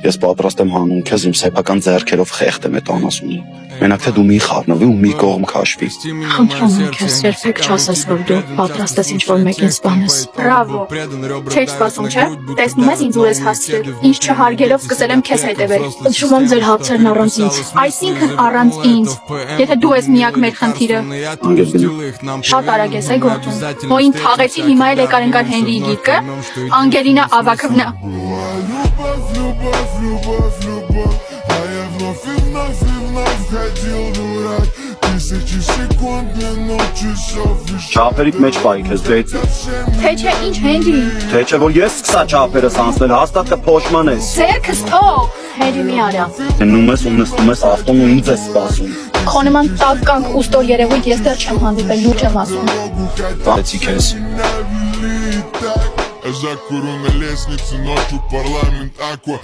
Ես պատրաստ եմ հանուն քեզ իմ սեփական ձեռքերով խեղդեմ այդ անասունին։ Մենակ թե դու մի խառնվի ու մի կողմ քաշվի։ Խնդրում եմ քեզ, երբեք չասես, որ դու պատրաստ ես ինչ-որ մեկին սպանես։ Բրավո։ Չէի սպասում, չէ՞։ Տեսնում ես ինձ ուր ես հասցրել։ Ինչ չհարգելով սկսել եմ քեզ հետևել։ Խնդրում եմ ձեր հարցերն առանց ինձ։ Այսինքն առանց ինձ։ Եթե դու ես միակ մեր խնդիրը։ Շատ արագ ես գործում։ Ոին թաղեցի, հիմա էլ եկար ընկան Հենրիի գիրկը։ Անգելինա Ավակովնա։ Չափերիդ մեջ պայի քեզ դեյց։ Թե չէ ինչ Հենրի։ Թե չէ որ ես սկսա չափերս անցնել, հաստատ կփոշման ես։ Ձերքս թող։ Հերի մի արա։ Դնում ես ու նստում ես ավտոն ու ինձ ես սպասում։ Քո նման տականք ու ստոր երևույթ ես դեռ չեմ հանդիպել, լուրջ եմ ասում։ Տացի քեզ։ Закурю на лестнице, ночью парламент аква.